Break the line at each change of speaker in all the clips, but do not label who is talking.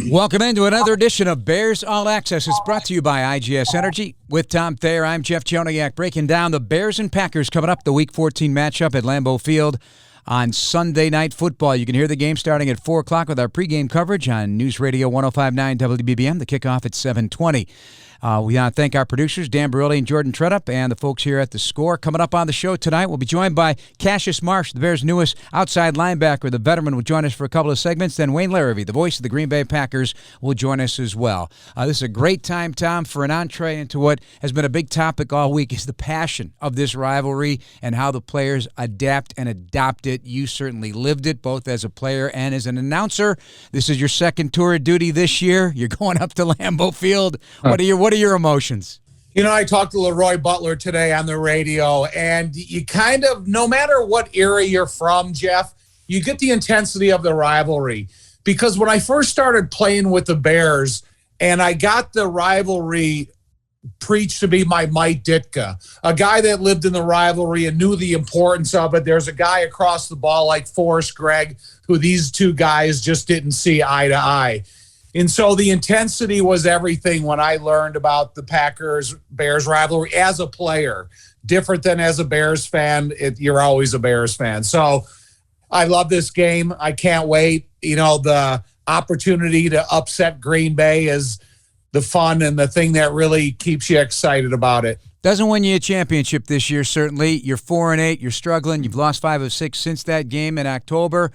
Welcome into another edition of Bears All Access. It's brought to you by IGS Energy. With Tom Thayer, I'm Jeff Joniak, breaking down the Bears and Packers coming up, the Week 14 matchup at Lambeau Field on Sunday Night Football. You can hear the game starting at 4 o'clock with our pregame coverage on News Radio 105.9 WBBM, the kickoff at 7:20. We want to thank our producers, Dan Barilli and Jordan Tredup, and the folks here at The Score. Coming up on the show tonight, we'll be joined by Cassius Marsh, the Bears' newest outside linebacker. The veteran will join us for a couple of segments. Then Wayne Larrivee, the voice of the Green Bay Packers, will join us as well. This is a great time, Tom, for an entree into what has been a big topic all week, is the passion of this rivalry and how the players adapt and adopt it. You certainly lived it, both as a player and as an announcer. This is your second tour of duty this year. You're going up to Lambeau Field. What are your emotions?
You know, I talked to Leroy Butler today on the radio, and you kind of, no matter what era you're from, Jeff, you get the intensity of the rivalry. Because when I first started playing with the Bears, and I got the rivalry preached to be my Mike Ditka, a guy that lived in the rivalry and knew the importance of it. There's a guy across the ball like Forrest Gregg, who these two guys just didn't see eye to eye. And so the intensity was everything when I learned about the Packers-Bears rivalry as a player. Different than as a Bears fan, you're always a Bears fan. So I love this game. I can't wait. You know, the opportunity to upset Green Bay is the fun and the thing that really keeps you excited about it.
Doesn't win you a championship this year, certainly. You're 4-8. You're struggling. You've lost 5 of 6 since that game in October.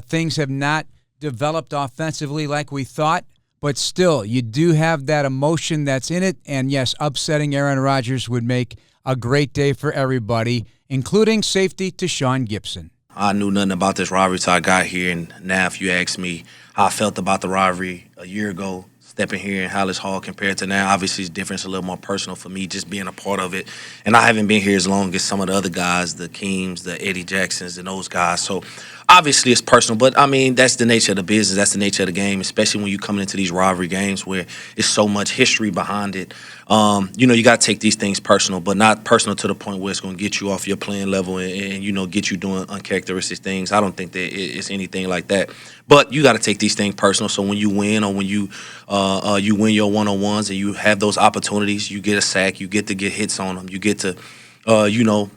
Things have not developed offensively like we thought, but still, you do have that emotion that's in it, and yes, upsetting Aaron Rodgers would make a great day for everybody, including safety to Sean Gibson.
I knew nothing about this rivalry until I got here, and now if you ask me how I felt about the rivalry a year ago, stepping here in Hallis Hall compared to now, obviously it's different. It's a little more personal for me just being a part of it. And I haven't been here as long as some of the other guys, the Keems, the Eddie Jacksons, and those guys. So obviously it's personal, but I mean, that's the nature of the business. That's the nature of the game, especially when you're coming into these rivalry games where it's so much history behind it. You got to take these things personal, but not personal to the point where it's going to get you off your playing level and get you doing uncharacteristic things. I don't think that it's anything like that. But you got to take these things personal. So when you win or when you win your one-on-ones and you have those opportunities, you get a sack, you get to get hits on them, you get to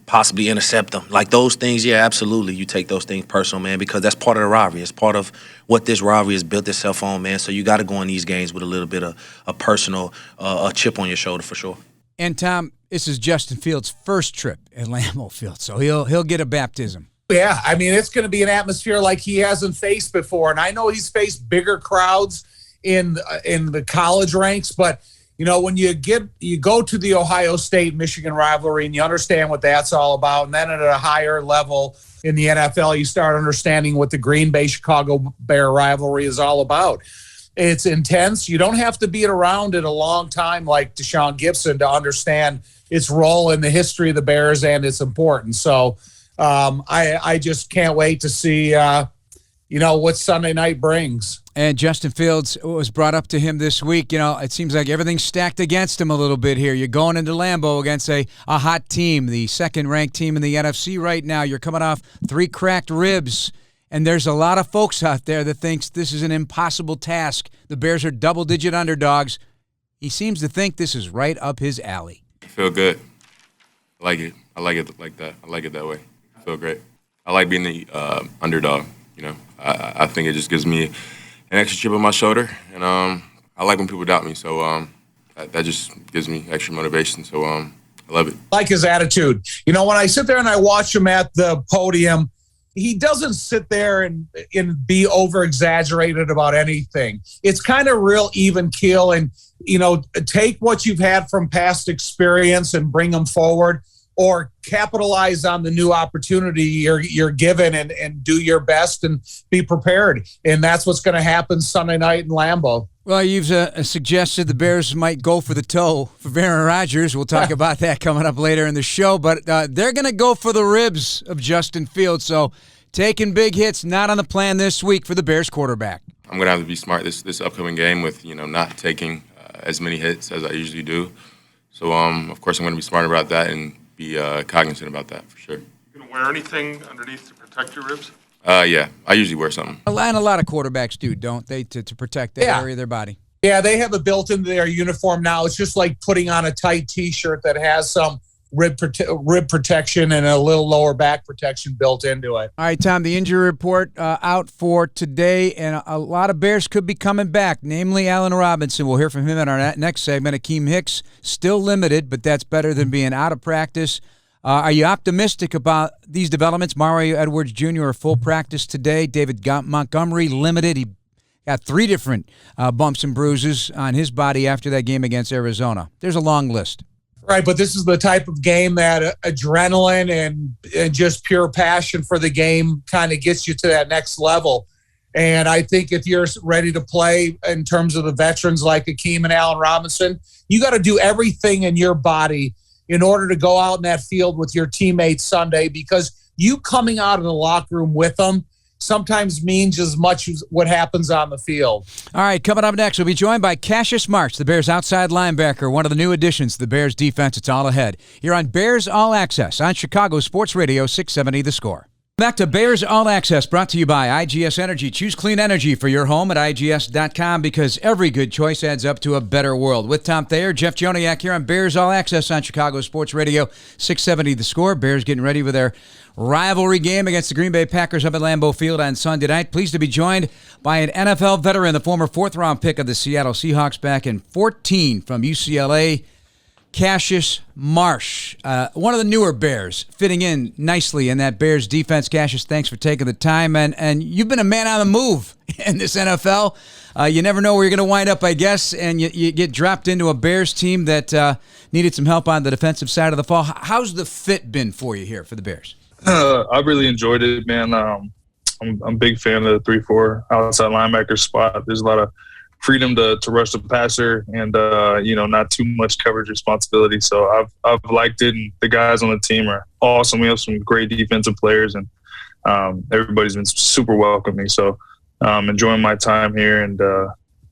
possibly intercept them. Like those things, yeah, absolutely. You take those things personal, man, because that's part of the rivalry. It's part of what this rivalry has built itself on, man. So you got to go in these games with a little bit of a personal a chip on your shoulder for sure.
And, Tom, this is Justin Fields' first trip at Lambeau Field, so he'll get a baptism.
Yeah, I mean, it's going to be an atmosphere like he hasn't faced before. And I know he's faced bigger crowds in the college ranks, but when you go to the Ohio State-Michigan rivalry and you understand what that's all about, and then at a higher level in the NFL, you start understanding what the Green Bay-Chicago Bear rivalry is all about. It's intense. You don't have to be around it a long time like Deshaun Gibson to understand its role in the history of the Bears and its importance. So I just can't wait to see what Sunday night brings.
And Justin Fields was brought up to him this week. It seems like everything's stacked against him a little bit here. You're going into Lambeau against a hot team, the second-ranked team in the NFC right now. You're coming off 3 cracked ribs, and there's a lot of folks out there that thinks this is an impossible task. The Bears are double-digit underdogs. He seems to think this is right up his alley.
I feel good. I like it. I like it like that. I like it that way. I feel great. I like being the underdog. I think it just gives me an extra chip on my shoulder, and I like when people doubt me. So that just gives me extra motivation. So I love it.
I like his attitude. When I sit there and I watch him at the podium, he doesn't sit there and be over-exaggerated about anything. It's kind of real even keel, and take what you've had from past experience and bring them forward, or capitalize on the new opportunity you're given and do your best and be prepared. And that's what's going to happen Sunday night in Lambeau.
Well, you've suggested the Bears might go for the toe for Aaron Rodgers. We'll talk about that coming up later in the show. But they're going to go for the ribs of Justin Fields. So taking big hits, not on the plan this week for the Bears quarterback.
I'm going to have to be smart this upcoming game with, not taking as many hits as I usually do. So, of course, I'm going to be smart about that and be cognizant about that for sure.
You going to wear anything underneath to protect your ribs?
Yeah, I usually wear something.
And a lot of quarterbacks do, don't they, to protect that area of their body?
Yeah, they have it built into their uniform now. It's just like putting on a tight T-shirt that has some rib protection and a little lower back protection built into it.
All right, Tom, the injury report out for today, and a lot of Bears could be coming back, namely Allen Robinson. We'll hear from him in our next segment. Akeem Hicks, still limited, but that's better than being out of practice. Are you optimistic about these developments? Mario Edwards Jr. a full practice today. David Montgomery limited. He got 3 different bumps and bruises on his body after that game against Arizona. There's a long list.
Right, but this is the type of game that adrenaline and just pure passion for the game kind of gets you to that next level. And I think if you're ready to play in terms of the veterans like Akeem and Allen Robinson, you got to do everything in your body in order to go out in that field with your teammates Sunday, because you coming out of the locker room with them sometimes means as much as what happens on the field.
All right, coming up next, we'll be joined by Cassius Marsh, the Bears' outside linebacker, one of the new additions to the Bears' defense. It's all ahead here on Bears All Access on Chicago Sports Radio 670 The Score. Back to Bears All Access, brought to you by IGS Energy. Choose clean energy for your home at IGS.com, because every good choice adds up to a better world. With Tom Thayer, Jeff Joniak here on Bears All Access on Chicago Sports Radio 670 The Score. Bears getting ready for their rivalry game against the Green Bay Packers up at Lambeau Field on Sunday night. Pleased to be joined by an NFL veteran, the former 4th-round pick of the Seattle Seahawks back in 2014 from UCLA, Cassius Marsh, one of the newer Bears, fitting in nicely in that Bears defense. Cassius, thanks for taking the time, and you've been a man on the move in this NFL. You never know where you're going to wind up, I guess, and you get dropped into a Bears team that needed some help on the defensive side of the ball. How's the fit been for you here for the Bears?
I really enjoyed it, man. I'm a big fan of the 3-4 outside linebacker spot. There's a lot of freedom to rush the passer and, not too much coverage responsibility. So I've liked it, and the guys on the team are awesome. We have some great defensive players, and everybody's been super welcoming. So enjoying my time here, and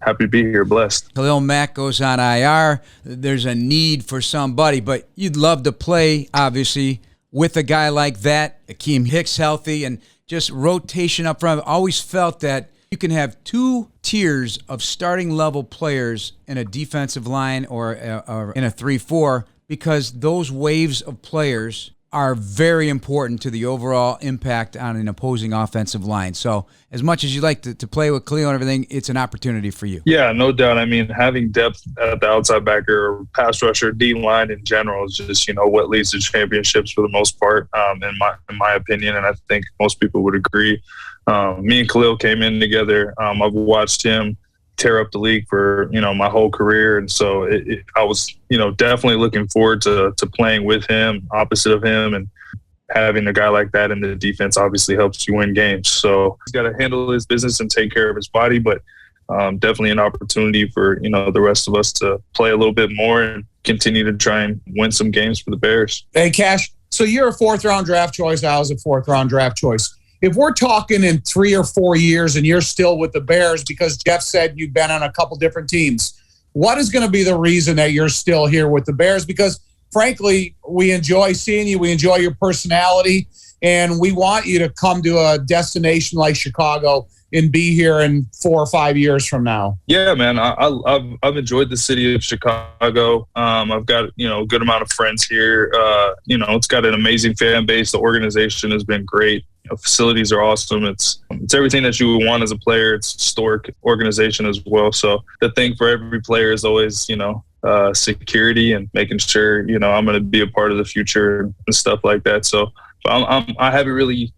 happy to be here, blessed.
Khalil Mack goes on IR. There's a need for somebody, but you'd love to play, obviously, with a guy like that. Akeem Hicks healthy, and just rotation up front. I've always felt that you can have 2 tiers of starting level players in a defensive line or in a 3-4, because those waves of players are very important to the overall impact on an opposing offensive line. So as much as you like to play with Khalil and everything, it's an opportunity for you.
Yeah, no doubt. I mean, having depth at the outside backer or pass rusher, D-line in general is just, what leads to championships for the most part, in my opinion, and I think most people would agree. Me and Khalil came in together. I've watched him tear up the league for, my whole career. And so I was, definitely looking forward to playing with him, opposite of him, and having a guy like that in the defense obviously helps you win games. So he's got to handle his business and take care of his body, but definitely an opportunity for, the rest of us to play a little bit more and continue to try and win some games for the Bears.
Hey, Cash, so you're a 4th-round draft choice. I was a 4th-round draft choice. If we're talking in 3 or 4 years and you're still with the Bears, because Jeff said you've been on a couple different teams, what is going to be the reason that you're still here with the Bears? Because, frankly, we enjoy seeing you. We enjoy your personality, and we want you to come to a destination like Chicago and be here in 4 or 5 years from now.
Yeah, man, I've enjoyed the city of Chicago. I've got, a good amount of friends here. It's got an amazing fan base. The organization has been great. Facilities are awesome. It's everything that you would want as a player. It's a historic organization as well. So the thing for every player is always, security and making sure, I'm going to be a part of the future and stuff like that. So I haven't really,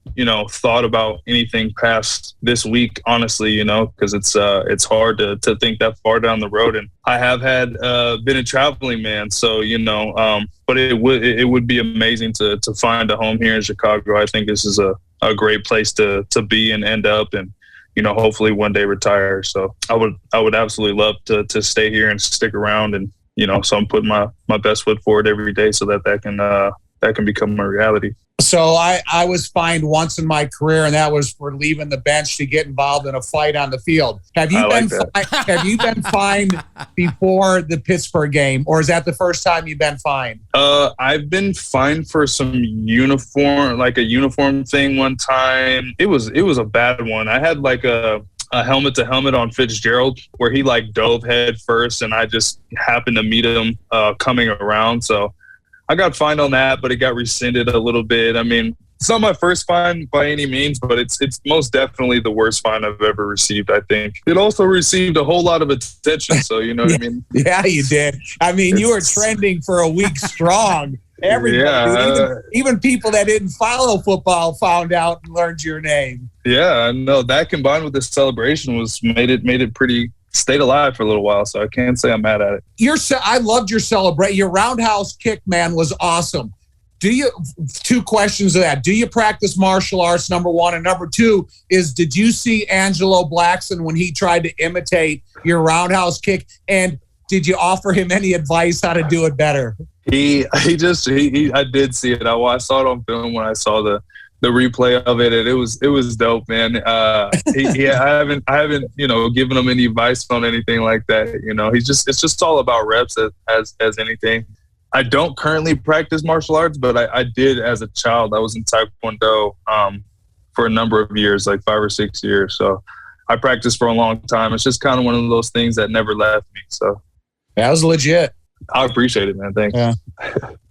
thought about anything past this week, honestly, because it's hard to think that far down the road. And I have been a traveling man. So, but it would be amazing to find a home here in Chicago. I think this is a great place to be and end up, and hopefully one day retire. So I would absolutely love to stay here and stick around, and so I'm putting my best foot forward every day so that can become a reality.
So I was fined once in my career, and that was for leaving the bench to get involved in a fight on the field. Have you have you been fined before the Pittsburgh game, or is that the first time you've been fined?
I've been fined for some uniform, like a uniform thing one time. It was a bad one. I had like a helmet to helmet on Fitzgerald where he like dove head first, and I just happened to meet him coming around. So I got fined on that, but it got rescinded a little bit. I mean, it's not my first fine by any means, but it's most definitely the worst fine I've ever received, I think. It also received a whole lot of attention, so you know what I mean?
Yeah, you did. I mean, you were trending for a week strong. Everybody, even people that didn't follow football found out and learned your name.
Yeah, no, that combined with this celebration made it pretty stayed alive for a little while, so I can't say I'm mad at it.
I loved your celebration. Your roundhouse kick, man, was awesome. Two questions of that. Do you practice martial arts, number one? And number two is, did you see Angelo Blackson when he tried to imitate your roundhouse kick? And did you offer him any advice how to do it better?
I did see it. I saw it on film when I saw the replay of it, and it was dope, man. I haven't given him any advice on anything like that. It's just all about reps as anything. I don't currently practice martial arts, but I did as a child. I was in Taekwondo for a number of years, like 5 or 6 years. So I practiced for a long time. It's just kind of one of those things that never left me. So
that was legit.
I appreciate it, man. Thanks.
Yeah.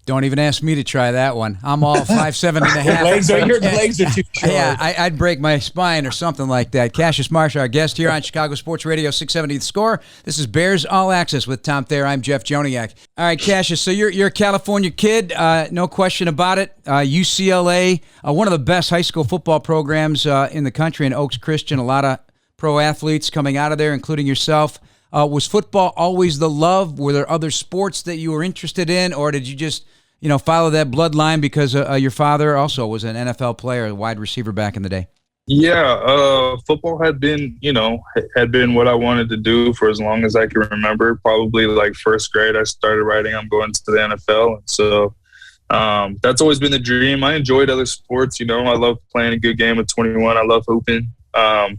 Don't even ask me to try that one. I'm all 5'7" and a half.
Your legs are too short.
Yeah, I'd break my spine or something like that. Cassius Marsh, our guest here on Chicago Sports Radio 670 The Score. This is Bears All Access with Tom Thayer. I'm Jeff Joniak. All right, Cassius, so you're a California kid, no question about it. UCLA, one of the best high school football programs in the country, in Oaks Christian. A lot of pro athletes coming out of there, including yourself. Was football always the love? Were there other sports that you were interested in, or did you just follow that bloodline because your father also was an NFL player, a wide receiver back in the day?
Yeah, football had been what I wanted to do for as long as I can remember. Probably like first grade, I started writing, I'm going to the NFL. So that's always been the dream. I enjoyed other sports. I love playing a good game at 21. I love hooping. I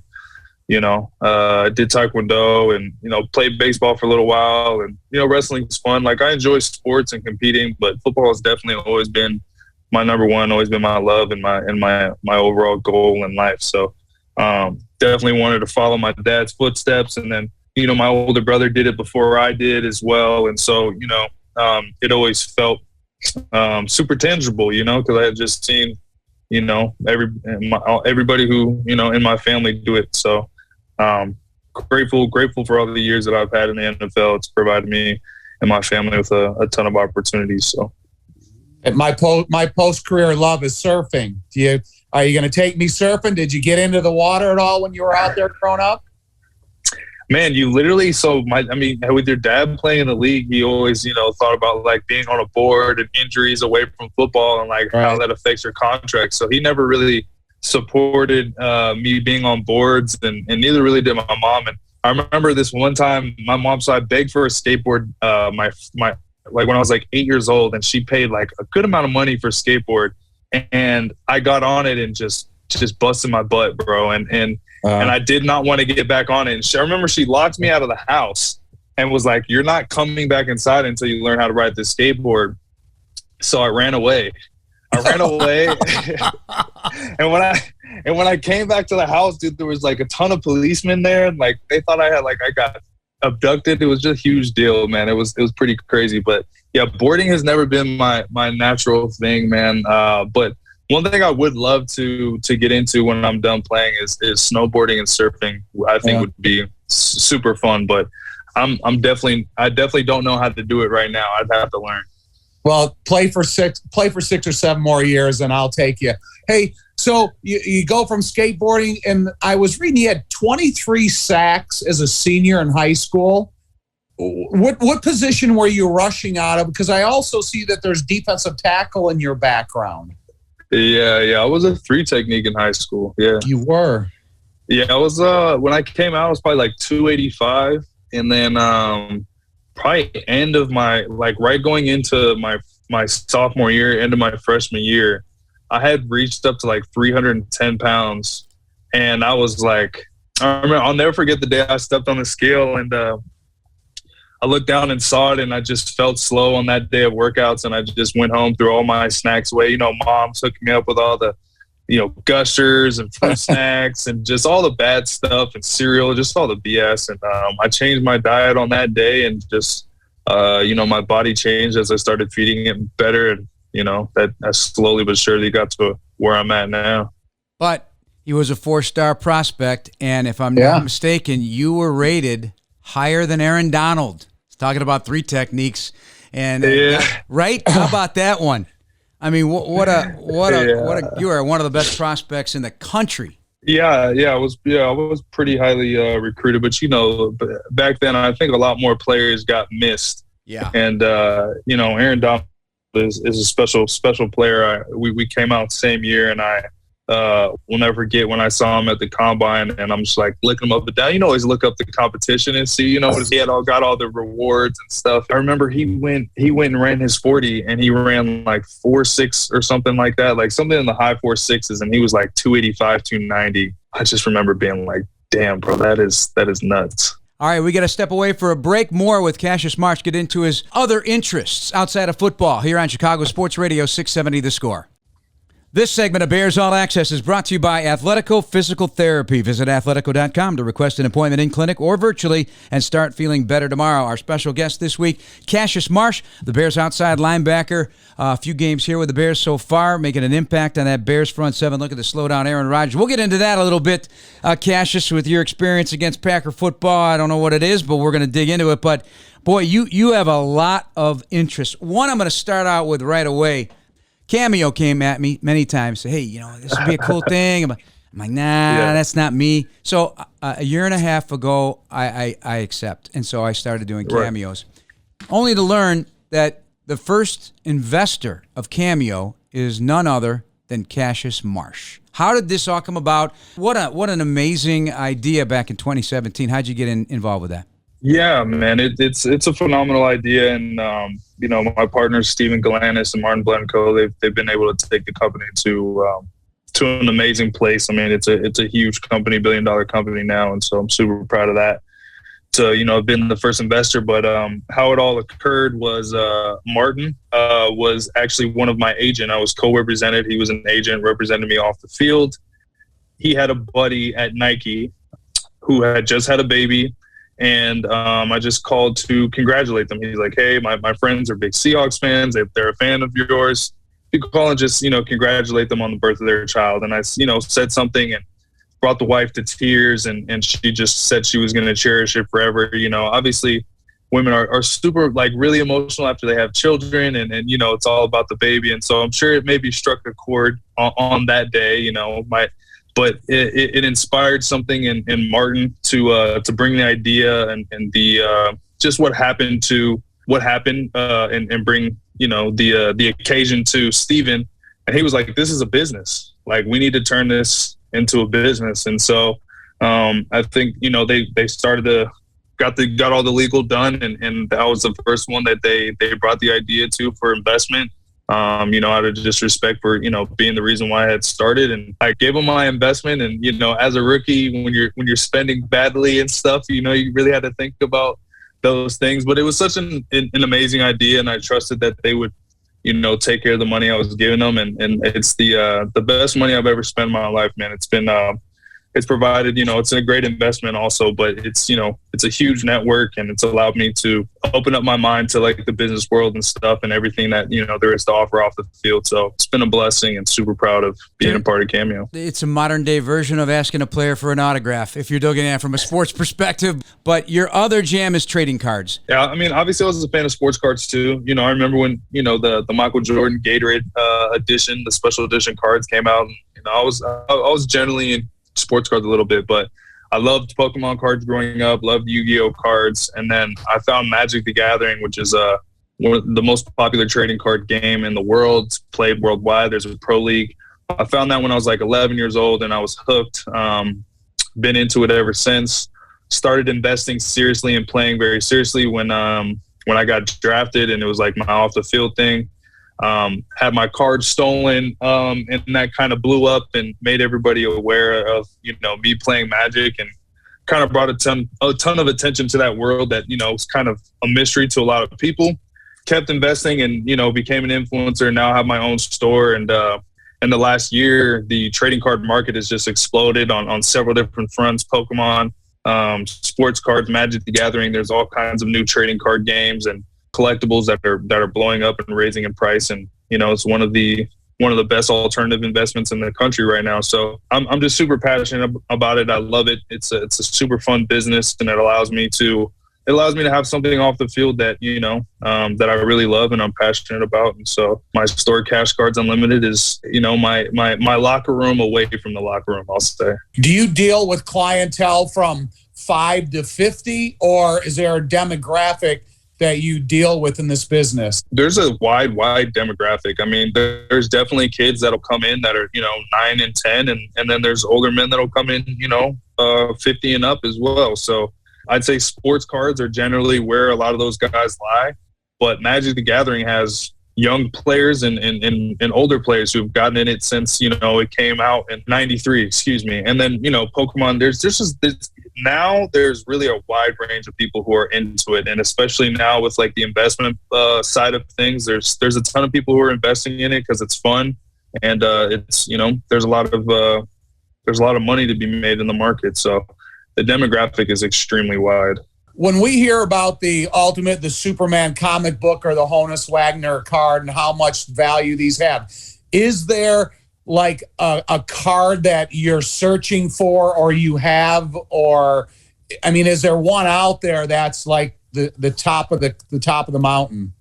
did Taekwondo and, played baseball for a little while, and, wrestling's fun. Like, I enjoy sports and competing, but football has definitely always been my number one, always been my love and my overall goal in life. So, definitely wanted to follow my dad's footsteps. And then, my older brother did it before I did as well. And so, it always felt, super tangible, because I had just seen, everybody who, in my family do it. So, grateful for all the years that I've had in the NFL. It's provided me and my family with a ton of opportunities. So,
and my post-career love is surfing. Are you going to take me surfing? Did you get into the water at all when you were out there growing up?
Man, you literally, with your dad playing in the league, he always, thought about like being on a board and injuries away from football and like how that affects your contract. So he never really supported me being on boards, and neither really did my mom. And I remember this one time, my mom, so I begged for a skateboard, like when I was like 8 years old, and she paid like a good amount of money for a skateboard, and I got on it and just busted my butt, bro. And I did not want to get back on it. And I remember she locked me out of the house and was like, "You're not coming back inside until you learn how to ride this skateboard." So I ran away. And when I came back to the house, dude, there was like a ton of policemen there, and like they thought I got abducted. It was just a huge deal, man. It was pretty crazy. But yeah, boarding has never been my natural thing, man. But one thing I would love to get into when I'm done playing is snowboarding and surfing. I think would be super fun, but I definitely don't know how to do it right now. I'd have to learn.
Well, play for 6 or 7 more years, and I'll take you. Hey, so you go from skateboarding, and I was reading you had 23 sacks as a senior in high school. What position were you rushing out of? Because I also see that there's defensive tackle in your background.
Yeah. I was a 3 technique in high school. Yeah.
You were?
Yeah, I was, when I came out, I was probably like 285. And then probably end of my, like right going into my sophomore year, end of my freshman year, I had reached up to like 310 pounds. And I was like, I remember, I'll never forget the day I stepped on the scale, and I looked down and saw it, and I just felt slow on that day of workouts. And I just went home, threw all my snacks away. You know, Mom's hooking me up with all the, you know, gushers and fruit snacks and just all the bad stuff and cereal, just all the BS. And I changed my diet on that day, and just, you know, my body changed as I started feeding it better. And, you know, that I slowly but surely got to where I'm at now.
But he was a 4-star prospect, and if I'm not mistaken, you were rated higher than Aaron Donald. He's talking about 3 techniques, and right? How about that one? I mean, what a you are one of the best prospects in the country.
I was pretty highly recruited, but you know, back then I think a lot more players got missed. Yeah, and you know, Aaron Donald is a special player. We came out the same year, and I will never forget when I saw him at the combine, and I'm just like looking him up and down. You know, always look up the competition and see, you know, he had got all the rewards and stuff. I remember he went and ran his 40, and he ran like 4.6 or something like that, like something in the high 4.6s, and he was like 285, 290. I just remember being like, damn, bro, that is nuts.
All right, we got to step away for a break. More with Cassius Marsh, get into his other interests outside of football here on Chicago Sports Radio 670 The Score. This segment of Bears All Access is brought to you by Athletico Physical Therapy. Visit athletico.com to request an appointment in clinic or virtually and start feeling better tomorrow. Our special guest this week, Cassius Marsh, the Bears outside linebacker. A few games here with the Bears so far, making an impact on that Bears front seven. Look at the slowdown Aaron Rodgers. We'll get into that a little bit, Cassius, with your experience against Packer football. I don't know what it is, but we're going to dig into it. But, boy, you have a lot of interest. One I'm going to start out with right away. Cameo came at me many times, say, hey, you know, this would be a cool thing. I'm like, nah, that's not me. So a year and a half ago, I accept. And so I started doing cameos, only to learn that the first investor of Cameo is none other than Cassius Marsh. How did this all come about? What an amazing idea back in 2017. How'd you get involved with that?
Yeah, man, it's a phenomenal idea, and you know, my partners Stephen Galanis and Martin Blanco, they've been able to take the company to an amazing place. I mean, it's a huge company, $1 billion company now, and so I'm super proud of that. To, you know, have been the first investor, but how it all occurred was Martin was actually one of my agent. I was co-represented. He was an agent representing me off the field. He had a buddy at Nike who had just had a baby. And I just called to congratulate them. He's like, hey, my friends are big Seahawks fans. They're a fan of yours. You can call and just, you know, congratulate them on the birth of their child. And I, you know, said something and brought the wife to tears. And she just said she was going to cherish it forever. You know, obviously women are super, like, really emotional after they have children. And, you know, it's all about the baby. And so I'm sure it maybe struck a chord on that day, you know, but it inspired something in Martin to bring the idea and the just what happened and bring, you know, the occasion to Stephen. And he was like, this is a business. Like, we need to turn this into a business. And so I think, you know, they started got all the legal done, and that was the first one that they brought the idea to for investment. You know, out of just respect for, you know, being the reason why I had started. And I gave them my investment. And, you know, as a rookie, when you're spending badly and stuff, you know, you really had to think about those things. But it was such an amazing idea, and I trusted that they would, you know, take care of the money I was giving them. And it's the best money I've ever spent in my life, man. It's been it's provided, you know, it's a great investment also, but it's, you know, it's a huge network, and it's allowed me to open up my mind to, like, the business world and stuff and everything that, you know, there is to offer off the field. So it's been a blessing, and super proud of being a part of Cameo.
It's a modern day version of asking a player for an autograph, if you're looking at it from a sports perspective. But your other jam is trading cards.
Yeah, I mean, obviously I was a fan of sports cards too. You know, I remember when, you know, the Michael Jordan Gatorade edition, the special edition cards came out. And, you know, I was generally in sports cards a little bit, but I loved Pokemon cards growing up, loved Yu-Gi-Oh cards, and then I found Magic the Gathering, which is one of the most popular trading card game in the world. It's played worldwide. There's a pro league. I found that when I was like 11 years old, and I was hooked. Been into it ever since. Started investing seriously and playing very seriously when I got drafted, and it was like my off the field thing. had my card stolen, and that kind of blew up and made everybody aware of, me playing Magic, and kind of brought a ton of attention to that world that, was kind of a mystery to a lot of people. Kept investing and, became an influencer, now have my own store. And in the last year, the trading card market has just exploded on several different fronts. Pokemon, sports cards, Magic the Gathering. There's all kinds of new trading card games and collectibles that are blowing up and raising in price. And, it's one of the best alternative investments in the country right now. So I'm just super passionate about it. I love it. It's a super fun business, and it allows me to have something off the field that, that I really love and I'm passionate about. And so my store, Cash Cards Unlimited, is, my locker room away from the locker room, I'll say.
Do you deal with clientele from 5 to 50, or is there a demographic that you deal with in this business?
There's a wide demographic. I mean, there's definitely kids that'll come in that are, 9 and 10, and then there's older men that'll come in, 50 and up as well. So I'd say sports cards are generally where a lot of those guys lie, but Magic the Gathering has young players and older players who've gotten in it since, it came out in 93, And then, Pokemon, now there's really a wide range of people who are into it. And especially now with like the investment side of things, there's a ton of people who are investing in it because it's fun. And it's, there's a lot of money to be made in the market. So the demographic is extremely wide.
When we hear about the Superman comic book or the Honus Wagner card and how much value these have, is there like a card that you're searching for or you have, or, I mean, is there one out there that's like the top of the mountain?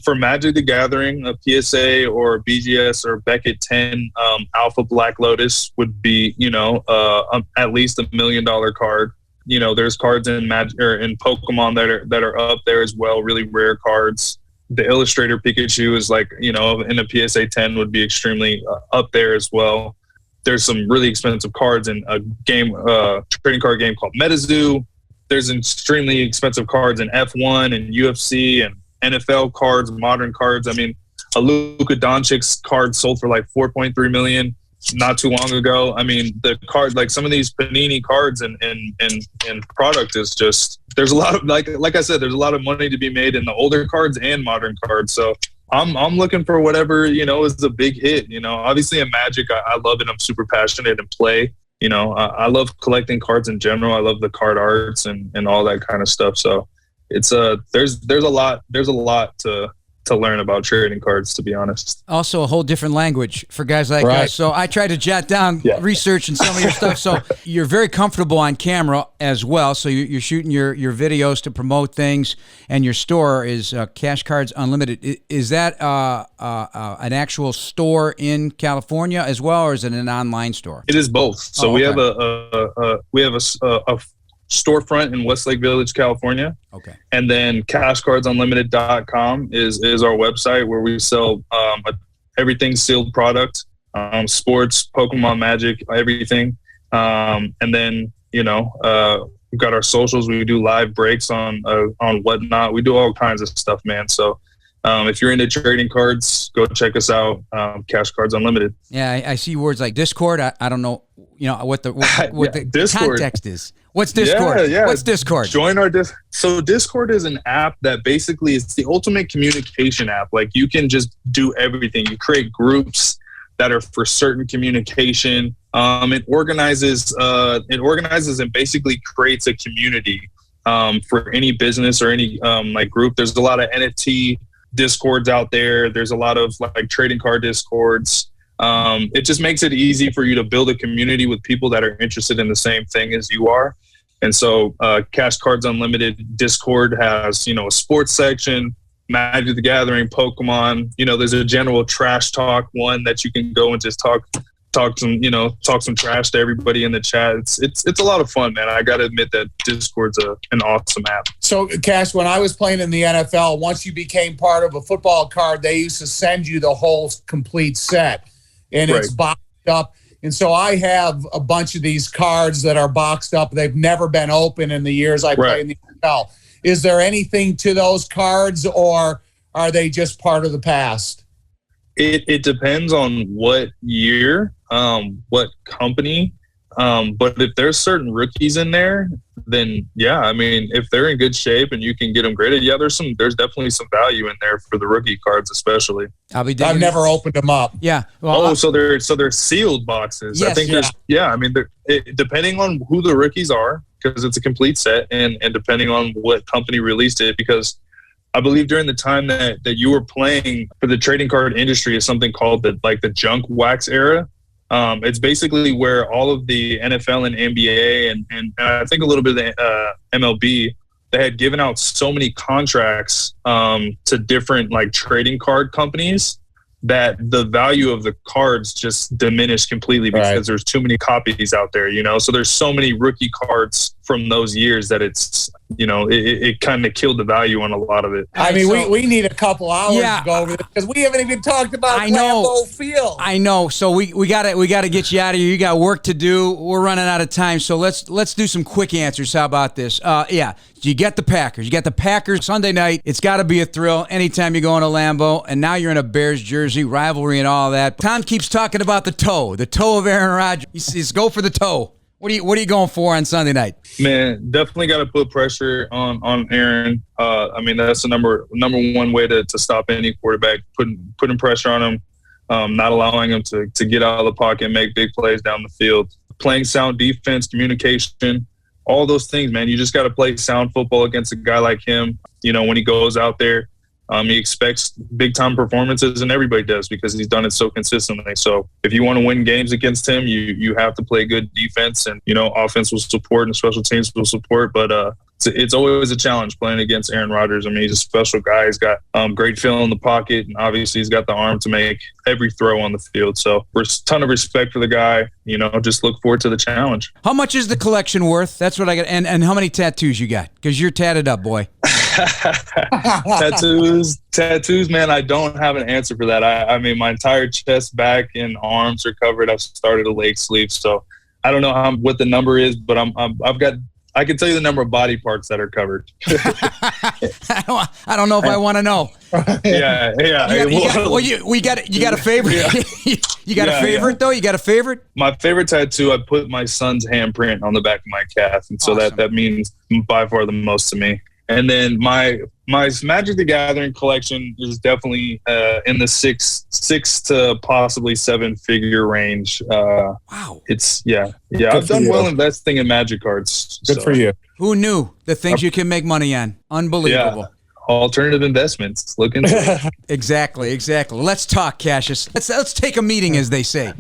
For Magic the Gathering, a PSA or BGS or Beckett 10 Alpha Black Lotus would be, at least $1 million card. There's cards in Magic or in Pokemon that are up there as well, really rare cards. The Illustrator Pikachu is like, in a PSA 10 would be extremely up there as well. There's some really expensive cards in a game, trading card game called MetaZoo. There's extremely expensive cards in F1 and UFC and NFL cards, modern cards. I mean, a Luka Doncic card sold for like $4.3 million not too long ago. I mean, the card, like some of these Panini cards and product is just, there's a lot of, like I said, there's a lot of money to be made in the older cards and modern cards. So I'm looking for whatever, is a big hit. Obviously in Magic, I love it. I'm super passionate and play. I love collecting cards in general. I love the card arts and all that kind of stuff. So it's there's a lot to learn about trading cards, to be honest.
Also a whole different language for guys like us. So I tried to jot down research and some of your stuff. So you're very comfortable on camera as well. So you're shooting your videos to promote things, and your store is Cash Cards Unlimited. Is that an actual store in California as well, or is it an online store?
It is both. So we have a storefront in Westlake Village, California.
Okay.
And then cashcardsunlimited.com is our website where we sell everything sealed product, sports, Pokemon, Magic, everything. And then, we've got our socials. We do live breaks on Whatnot. We do all kinds of stuff, man. So if you're into trading cards, go check us out. Cash Cards Unlimited.
Yeah, I see words like Discord. I don't know, what the
Discord.
context is. What's Discord?
Yeah.
What's Discord?
Join our Discord. So Discord is an app that basically is the ultimate communication app. Like you can just do everything. You create groups that are for certain communication. It organizes and basically creates a community for any business or any group. There's a lot of NFT Discords out there. There's a lot of like trading card Discords. It just makes it easy for you to build a community with people that are interested in the same thing as you are. And so Cash Cards Unlimited Discord has, a sports section, Magic the Gathering, Pokemon. There's a general trash talk one that you can go and just talk some trash to everybody in the chat. It's a lot of fun, man. I got to admit that Discord's an awesome app.
So, Cash, when I was playing in the NFL, once you became part of a football card, they used to send you the whole complete set, and it's boxed up. And so I have a bunch of these cards that are boxed up. They've never been open in the years I played in the NFL. Is there anything to those cards, or are they just part of the past?
It depends on what year, what company. But if there's certain rookies in there, then yeah, I mean, if they're in good shape and you can get them graded, yeah, there's definitely some value in there for the rookie cards, especially.
I've never opened them up.
Yeah. Well,
so they're sealed boxes.
Yes,
I think I mean, depending on who the rookies are, because it's a complete set, and depending on what company released it, because I believe during the time that you were playing for the trading card industry is something called the junk wax era. It's basically where all of the NFL and NBA and I think a little bit of the MLB, they had given out so many contracts to different like trading card companies that the value of the cards just diminished completely because there's too many copies out there, so there's so many rookie cards from those years that it's, it kind of killed the value on a lot of it.
I mean, we need a couple hours to go over this because we haven't even talked about Lambeau Field.
I know. So we gotta get you out of here. You got work to do. We're running out of time. So let's do some quick answers. How about this? You get the Packers. You got the Packers Sunday night. It's got to be a thrill anytime you go into Lambeau, and now you're in a Bears jersey, rivalry and all that. Tom keeps talking about the toe of Aaron Rodgers. He says, go for the toe. What are you going for on Sunday night?
Man, definitely got to put pressure on Aaron. I mean, that's the number one way to stop any quarterback, putting pressure on him, not allowing him to get out of the pocket and make big plays down the field. Playing sound defense, communication, all those things, man. You just got to play sound football against a guy like him. When he goes out there, he expects big-time performances, and everybody does because he's done it so consistently. So if you want to win games against him, you have to play good defense, and, offense will support and special teams will support. But it's always a challenge playing against Aaron Rodgers. I mean, he's a special guy. He's got great feel in the pocket, and obviously he's got the arm to make every throw on the field. So a ton of respect for the guy. Just look forward to the challenge.
How much is the collection worth? That's what I got. And how many tattoos you got? Because you're tatted up, boy.
tattoos, man. I don't have an answer for that. I mean, my entire chest, back, and arms are covered. I've started a leg sleeve, so I don't know what the number is, but I can tell you the number of body parts that are covered.
I don't know if I want to know.
Yeah.
You got a favorite? You got a favorite though? You got a favorite?
My favorite tattoo, I put my son's handprint on the back of my calf, and so
awesome.
that means by far the most to me. And then my Magic the Gathering collection is definitely in the six to possibly 7-figure range.
Wow.
I've done well investing in Magic cards.
Good for you.
Who knew the things you can make money on? Unbelievable.
Yeah. Alternative investments. Look into it.
Exactly. Let's talk, Cassius. Let's take a meeting, as they say.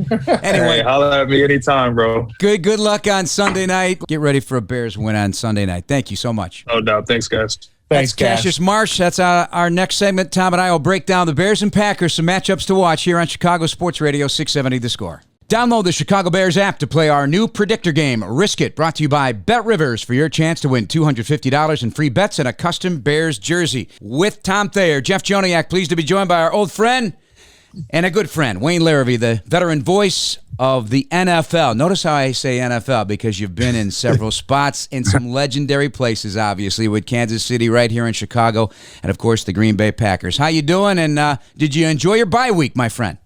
Anyway,
hey, holler at me anytime, bro.
Good luck on Sunday night. Get ready for a Bears win on Sunday night. Thank you so much.
No doubt. Thanks, guys.
Thanks,
Cassius Marsh. That's our next segment. Tom and I will break down the Bears and Packers, some matchups to watch here on Chicago Sports Radio 670 The Score. Download the Chicago Bears app to play our new predictor game, Risk It, brought to you by Bet Rivers for your chance to win $250 in free bets and a custom Bears jersey. With Tom Thayer, Jeff Joniak, pleased to be joined by our old friend and a good friend, Wayne Larrivee, the veteran voice of the NFL. Notice how I say NFL, because you've been in several spots in some legendary places, obviously, with Kansas City right here in Chicago, and, of course, the Green Bay Packers. How you doing, and did you enjoy your bye week, my friend?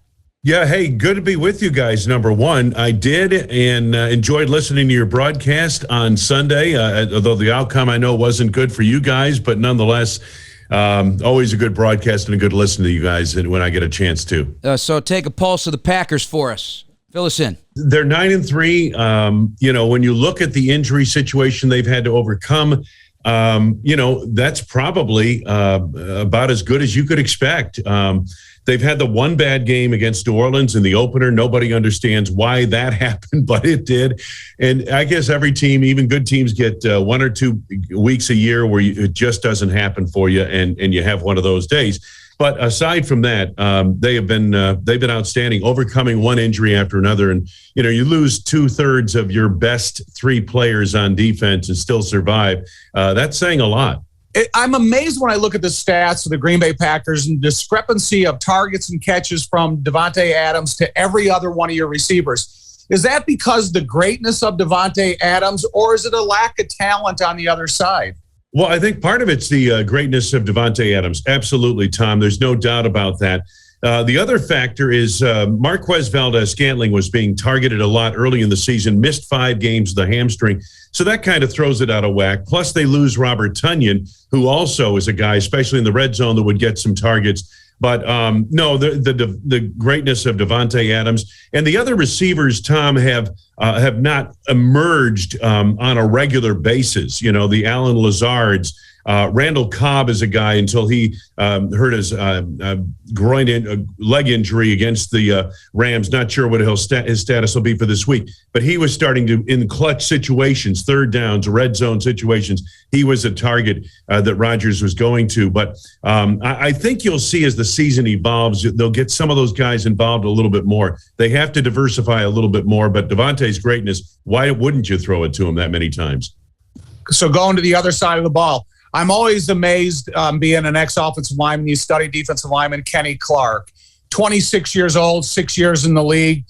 Yeah, hey, good to be with you guys, number one. I did, and enjoyed listening to your broadcast on Sunday, although the outcome I know wasn't good for you guys, but nonetheless, always a good broadcast and a good listen to you guys when I get a chance to.
So take a pulse of the Packers for us. Fill us in.
They're 9-3. When you look at the injury situation they've had to overcome, that's probably about as good as you could expect. They've had the one bad game against New Orleans in the opener. Nobody understands why that happened, but it did. And I guess every team, even good teams, get 1 or 2 weeks a year where it just doesn't happen for you, and you have one of those days. But aside from that, they've been outstanding, overcoming one injury after another. And you lose 2/3 of your best 3 players on defense and still survive. That's saying a lot.
I'm amazed when I look at the stats of the Green Bay Packers and discrepancy of targets and catches from Davante Adams to every other one of your receivers. Is that because the greatness of Davante Adams, or is it a lack of talent on the other side?
Well, I think part of it's the greatness of Davante Adams. Absolutely, Tom. There's no doubt about that. The other factor is Marquez Valdez-Scantling was being targeted a lot early in the season, missed 5 games with a hamstring. So that kind of throws it out of whack. Plus, they lose Robert Tonyan, who also is a guy, especially in the red zone, that would get some targets. But no, the greatness of Davante Adams and the other receivers, Tom, have not emerged on a regular basis. You know, the Allen Lazards. Randall Cobb is a guy until he hurt his leg injury against the Rams. Not sure what his status will be for this week, but he was starting to, in clutch situations, third downs, red zone situations, he was a target that Rodgers was going to. But I think you'll see as the season evolves, they'll get some of those guys involved a little bit more. They have to diversify a little bit more, but Davante's greatness, why wouldn't you throw it to him that many times?
So going to the other side of the ball, I'm always amazed being an ex-offensive lineman. You study defensive lineman Kenny Clark, 26 years old, 6 years in the league.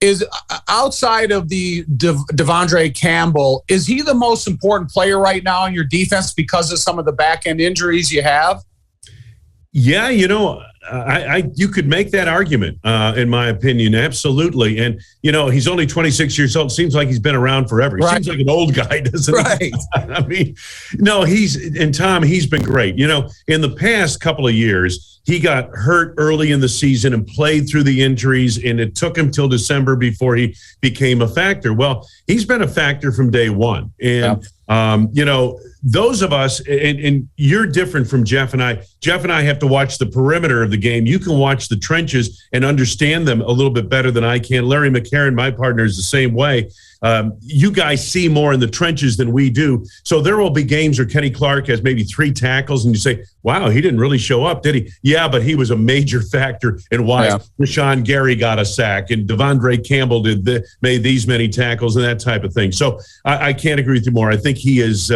Is outside of the Devondre Campbell, is he the most important player right now in your defense because of some of the back-end injuries you have?
Yeah, you know, you could make that argument, in my opinion, absolutely. And, you know, he's only 26 years old. Seems like he's been around forever. He seems like an old guy, doesn't he? I mean, no, Tom, he's been great. You know, in the past couple of years, he got hurt early in the season and played through the injuries, and it took him till December before he became a factor. Well, he's been a factor from day one. And, you know, those of us, and you're different from Jeff and I. Jeff and I have to watch the perimeter of the game. You can watch the trenches and understand them a little bit better than I can. Larry McCarron, my partner, is the same way. You guys see more in the trenches than we do. So there will be games where Kenny Clark has maybe 3 tackles and you say, wow, he didn't really show up, did he? Yeah, but he was a major factor in why Rashawn Gary got a sack and Devondre Campbell made these many tackles and that type of thing. So I can't agree with you more. I think he is,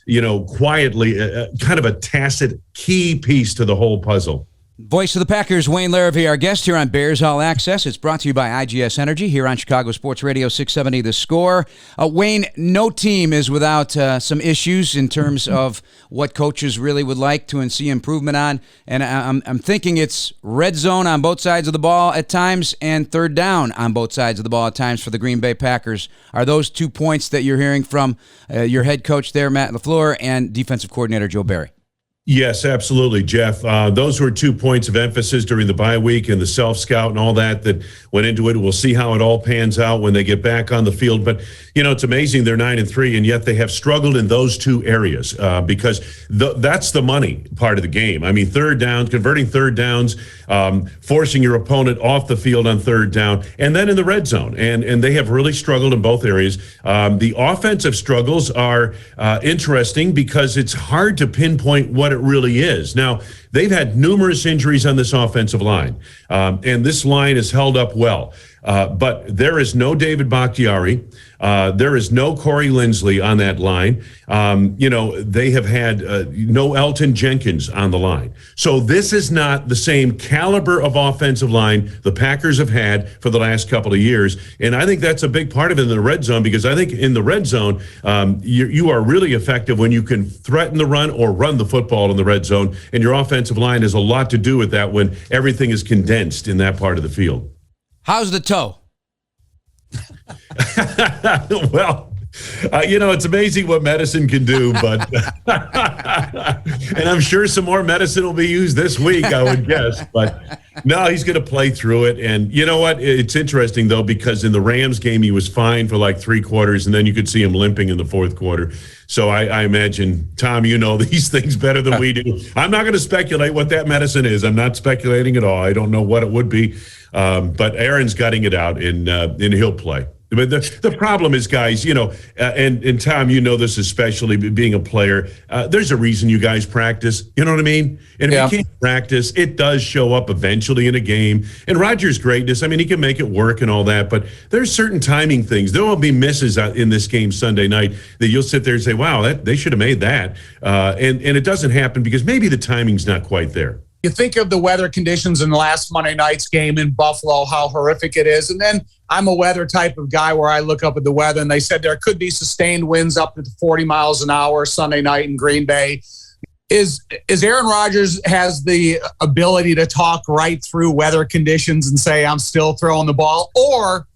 you know, quietly kind of a tacit key piece to the whole puzzle.
Voice of the Packers, Wayne Larrivee, our guest here on Bears All Access. It's brought to you by IGS Energy here on Chicago Sports Radio 670 The Score. Wayne, no team is without some issues in terms of what coaches really would like to and see improvement on. And I'm thinking it's red zone on both sides of the ball at times and third down on both sides of the ball at times for the Green Bay Packers. Are those 2 points that you're hearing from your head coach there, Matt LaFleur, and defensive coordinator Joe Barry?
Yes, absolutely, Jeff. Those were 2 points of emphasis during the bye week and the self-scout and all that went into it. We'll see how it all pans out when they get back on the field. But, you know, it's amazing they're 9-3, and yet they have struggled in those 2 areas because that's the money part of the game. I mean, third downs, converting third downs, forcing your opponent off the field on third down, and then in the red zone. And they have really struggled in both areas. The offensive struggles are interesting because it's hard to pinpoint what it really is. Now, they've had numerous injuries on this offensive line, and this line is held up well. But there is no David Bakhtiari. There is no Corey Linsley on that line. You know, they have had no Elton Jenkins on the line. So this is not the same caliber of offensive line the Packers have had for the last couple of years. And I think that's a big part of it in the red zone, because I think in the red zone, you are really effective when you can threaten the run or run the football in the red zone. And your offensive line has a lot to do with that when everything is condensed in that part of the field.
How's the toe?
Well, you know, it's amazing what medicine can do, but and I'm sure some more medicine will be used this week, I would guess. But no, he's going to play through it. And you know what? It's interesting, though, because in the Rams game, he was fine for like 3 quarters, and then you could see him limping in the 4th quarter. So I imagine, Tom, you know these things better than we do. I'm not going to speculate what that medicine is. I'm not speculating at all. I don't know what it would be. But Aaron's gutting it out, and he'll play. But the problem is, guys, you know, and Tom, you know this especially being a player, there's a reason you guys practice. You know what I mean? And if you can't practice, it does show up eventually in a game. And Rodgers' greatness, I mean, he can make it work and all that, but there's certain timing things. There will be misses in this game Sunday night that you'll sit there and say, wow, they should have made that. And it doesn't happen because maybe the timing's not quite there.
you think of the weather conditions in last Monday night's game in Buffalo, how horrific it is. And then I'm a weather type of guy where I look up at the weather, and they said there could be sustained winds up to 40 miles an hour Sunday night in Green Bay. Is Aaron Rodgers has the ability to talk right through weather conditions and say, I'm still throwing the ball? Or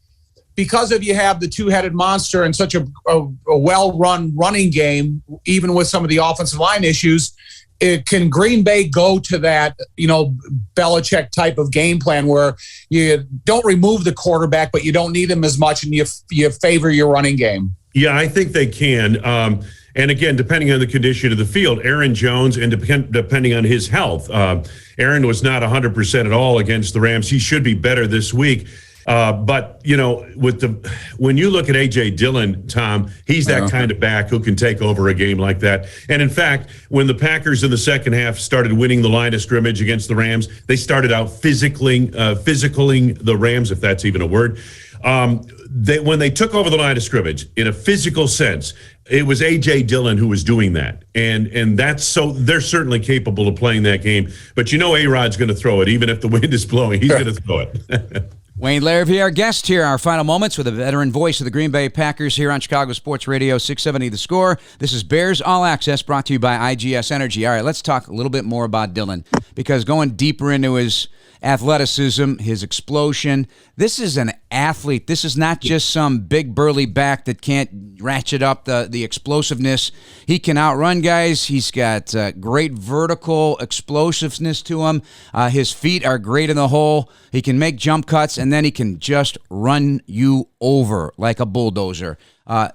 because if you have the two-headed monster and such a well-run running game, even with some of the offensive line issues, can Green Bay go to that, Belichick type of game plan where you don't remove the quarterback, but you don't need him as much, and you favor your running game?
Yeah, I think they can. And again, depending on the condition of the field, Aaron Jones, and depending on his health, Aaron was not 100% at all against the Rams. He should be better this week. But when you look at A.J. Dillon, Tom, he's that kind of back who can take over a game like that. And in fact, when the Packers in the second half started winning the line of scrimmage against the Rams, they started out physicaling the Rams, if that's even a word. When they took over the line of scrimmage in a physical sense, it was A.J. Dillon who was doing that. And that's so they're certainly capable of playing that game. But A-Rod's going to throw it, even if the wind is blowing. He's going to throw it.
Wayne Larrivee, our guest here, our final moments with a veteran voice of the Green Bay Packers here on Chicago Sports Radio 670 The Score. This is Bears All Access, brought to you by IGS Energy. All right, let's talk a little bit more about Dillon, because going deeper into his athleticism, his explosion, this is an athlete. This is not just some big burly back that can't ratchet up the explosiveness. He can outrun guys. He's got great vertical explosiveness to him. His feet are great in the hole. He can make jump cuts, and then he can just run you over like a bulldozer.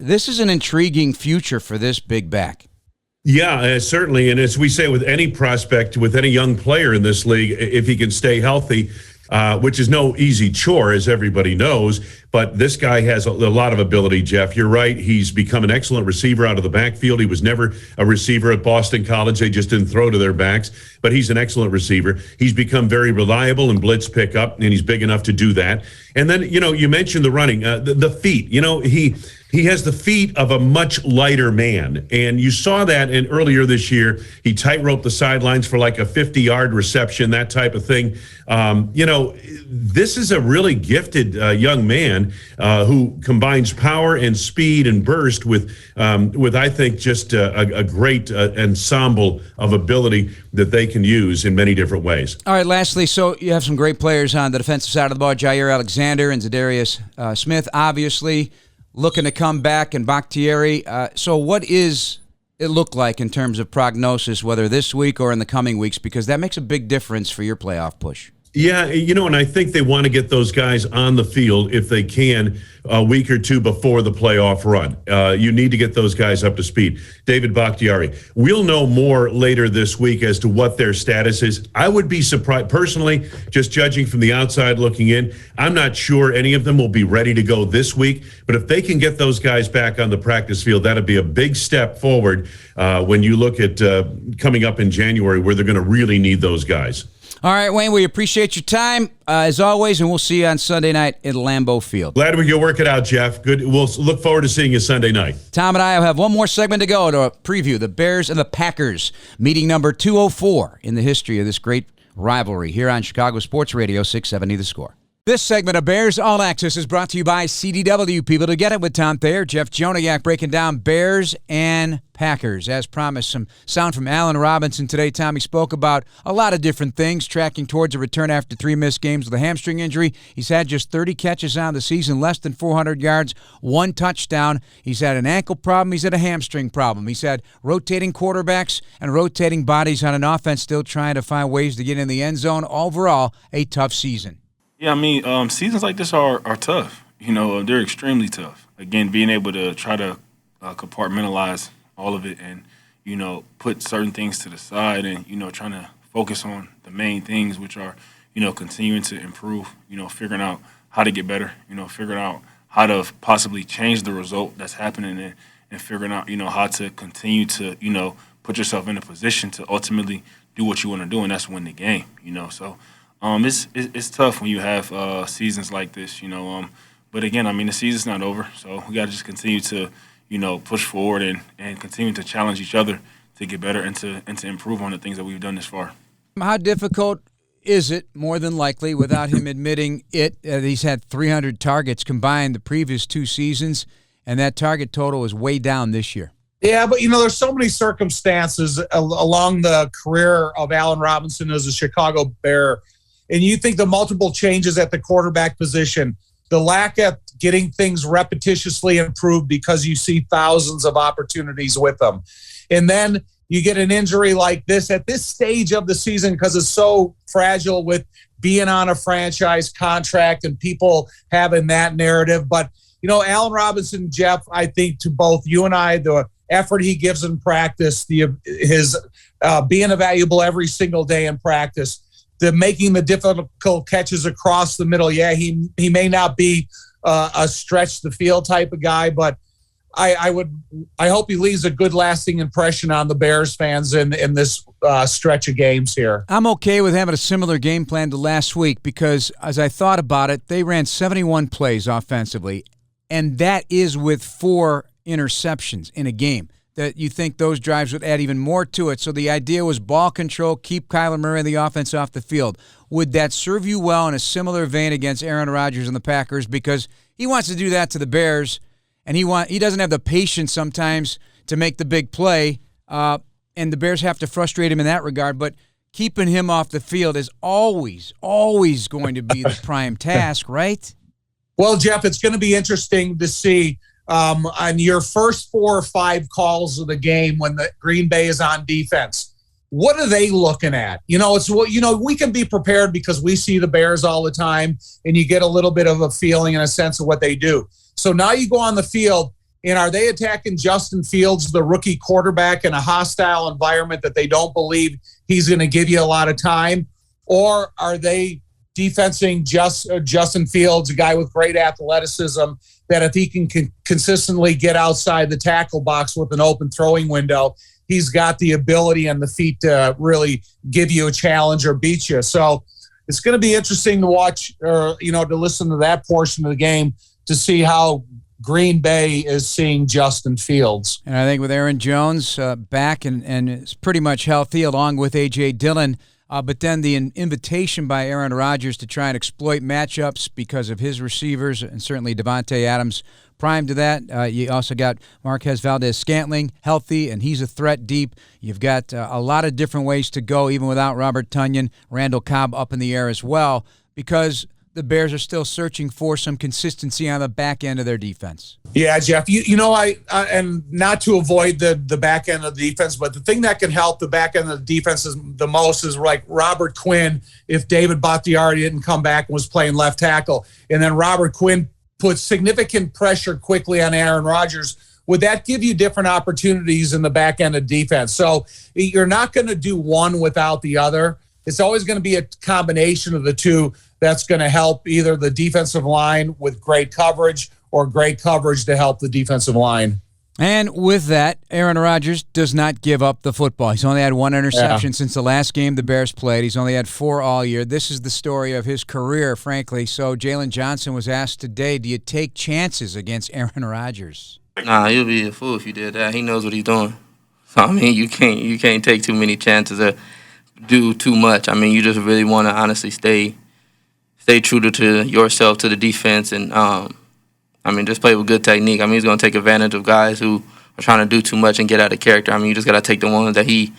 This is an intriguing future for this big back.
Yeah, certainly. And as we say with any prospect, with any young player in this league, if he can stay healthy, which is no easy chore, as everybody knows. But this guy has a lot of ability, Jeff. You're right. He's become an excellent receiver out of the backfield. He was never a receiver at Boston College. They just didn't throw to their backs. But he's an excellent receiver. He's become very reliable in blitz pickup, and he's big enough to do that. And then, you mentioned the running, the feet. He has the feet of a much lighter man. And you saw that earlier this year. He tightrope the sidelines for like a 50-yard reception, that type of thing. This is a really gifted young man who combines power and speed and burst with I think, just a great ensemble of ability that they can use in many different ways.
All right, lastly, so you have some great players on the defensive side of the ball, Jair Alexander and Zadarius Smith, obviously looking to come back, and Bakhtiari. So what is it look like in terms of prognosis, whether this week or in the coming weeks? Because that makes a big difference for your playoff push.
Yeah, and I think they want to get those guys on the field if they can a week or two before the playoff run. You need to get those guys up to speed. David Bakhtiari. We'll know more later this week as to what their status is. I would be surprised, personally, just judging from the outside looking in, I'm not sure any of them will be ready to go this week. But if they can get those guys back on the practice field, that'd be a big step forward when you look at coming up in January, where they're going to really need those guys.
All right, Wayne, we appreciate your time, as always, and we'll see you on Sunday night at Lambeau Field.
Glad we could work it out, Jeff. Good. We'll look forward to seeing you Sunday night.
Tom and I will have one more segment to go to preview the Bears and the Packers, meeting number 204 in the history of this great rivalry here on Chicago Sports Radio 670 The Score. This segment of Bears All Access is brought to you by CDW. People to get it with Tom Thayer, Jeff Joniak, breaking down Bears and Packers. As promised, some sound from Allen Robinson today. Tommy spoke about a lot of different things, tracking towards a return after 3 missed games with a hamstring injury. He's had just 30 catches on the season, less than 400 yards, 1 touchdown. He's had an ankle problem. He's had a hamstring problem. He's had rotating quarterbacks and rotating bodies on an offense, still trying to find ways to get in the end zone. Overall, a tough season.
Yeah, I mean, seasons like this are tough. They're extremely tough. Again, being able to try to compartmentalize all of it and, put certain things to the side and, trying to focus on the main things, which are, continuing to improve, figuring out how to get better, figuring out how to possibly change the result that's happening and figuring out, how to continue to, put yourself in a position to ultimately do what you want to do, and that's win the game, So it's tough when you have seasons like this, But again, I mean, the season's not over, so we got to just continue to, push forward and continue to challenge each other to get better and to improve on the things that we've done this far.
How difficult is it, more than likely, without him admitting it, he's had 300 targets combined the previous 2 seasons, and that target total is way down this year?
Yeah, but, there's so many circumstances along the career of Allen Robinson as a Chicago Bear. And you think the multiple changes at the quarterback position, the lack of getting things repetitiously improved because you see thousands of opportunities with them. And then you get an injury like this at this stage of the season because it's so fragile with being on a franchise contract and people having that narrative. But, Allen Robinson, Jeff, I think to both you and I, the effort he gives in practice, his being available every single day in practice, the making the difficult catches across the middle. Yeah, he may not be a stretch the field type of guy, but I hope he leaves a good lasting impression on the Bears fans in this stretch of games here.
I'm okay with having a similar game plan to last week because as I thought about it, they ran 71 plays offensively, and that is with 4 interceptions in a game. That you think those drives would add even more to it. So the idea was ball control, keep Kyler Murray and the offense off the field. Would that serve you well in a similar vein against Aaron Rodgers and the Packers? Because he wants to do that to the Bears, and he doesn't have the patience sometimes to make the big play, and the Bears have to frustrate him in that regard. But keeping him off the field is always going to be the prime task, right?
Well, Jeff, it's going to be interesting to see on your first 4 or 5 calls of the game when the Green Bay is on defense. What are they looking at? We can be prepared because we see the Bears all the time, and you get a little bit of a feeling and a sense of what they do. So now you go on the field, and are they attacking Justin Fields, the rookie quarterback, in a hostile environment that they don't believe he's going to give you a lot of time? Or are they defensing Justin Fields, a guy with great athleticism, that if he can consistently get outside the tackle box with an open throwing window, he's got the ability and the feet to really give you a challenge or beat you. So it's going to be interesting to watch or, to listen to that portion of the game to see how Green Bay is seeing Justin Fields.
And I think with Aaron Jones back and is pretty much healthy along with A.J. Dillon, but then the invitation by Aaron Rodgers to try and exploit matchups because of his receivers, and certainly Devontae Adams primed to that. You also got Marquez Valdez-Scantling healthy, and he's a threat deep. You've got a lot of different ways to go, even without Robert Tonyan. Randall Cobb up in the air as well, because the Bears are still searching for some consistency on the back end of their defense.
Yeah, Jeff, I and not to avoid the back end of the defense, but the thing that can help the back end of the defense the most is like Robert Quinn, if David Bakhtiari didn't come back and was playing left tackle, and then Robert Quinn puts significant pressure quickly on Aaron Rodgers. Would that give you different opportunities in the back end of defense? So you're not going to do one without the other. It's always going to be a combination of the two that's going to help either the defensive line with great coverage or great coverage to help the defensive line.
And with that, Aaron Rodgers does not give up the football. He's only had 1 interception since the last game the Bears played. He's only had 4 all year. This is the story of his career, frankly. So Jalen Johnson was asked today, do you take chances against Aaron Rodgers?
Nah, you'll be a fool if you did that. He knows what he's doing. So, you can't take too many chances or do too much. You just really want to honestly stay true to yourself, to the defense, and just play with good technique. He's going to take advantage of guys who are trying to do too much and get out of character. You just got to take the ones that he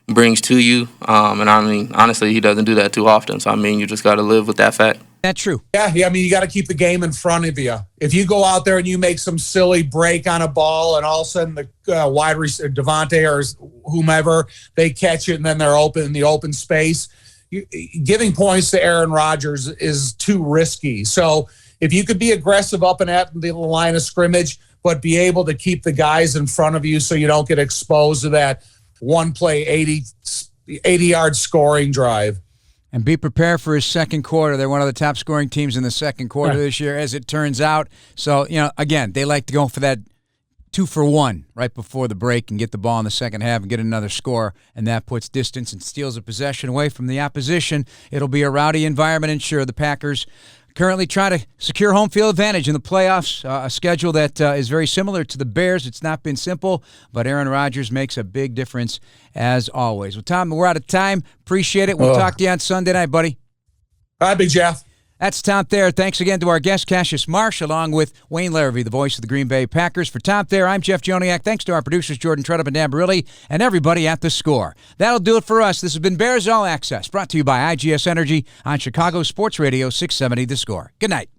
brings to you. Honestly, he doesn't do that too often. So, you just got to live with that fact.
That's true.
Yeah, you got to keep the game in front of you. If you go out there and you make some silly break on a ball and all of a sudden the wide receiver, Devontae or whomever, they catch it and then they're open in the open space, giving points to Aaron Rodgers is too risky. So if you could be aggressive up and at the line of scrimmage, but be able to keep the guys in front of you so you don't get exposed to that one play 80-yard scoring drive.
And be prepared for his second quarter. They're one of the top scoring teams in the second quarter this year, as it turns out. So, again, they like to go for that 2-for-1 right before the break and get the ball in the second half and get another score, and that puts distance and steals a possession away from the opposition. It'll be a rowdy environment, and sure, the Packers currently trying to secure home field advantage in the playoffs, a schedule that is very similar to the Bears. It's not been simple, but Aaron Rodgers makes a big difference as always. Well, Tom, we're out of time. Appreciate it. We'll talk to you on Sunday night, buddy.
All right, Big Jeff.
That's Tom Thayer. Thanks again to our guest, Cassius Marsh, along with Wayne Larrivee, the voice of the Green Bay Packers. For Tom Thayer, I'm Jeff Joniak. Thanks to our producers, Jordan Tredup and Dan Barilli, and everybody at The Score. That'll do it for us. This has been Bears All Access, brought to you by IGS Energy on Chicago Sports Radio 670 The Score. Good night.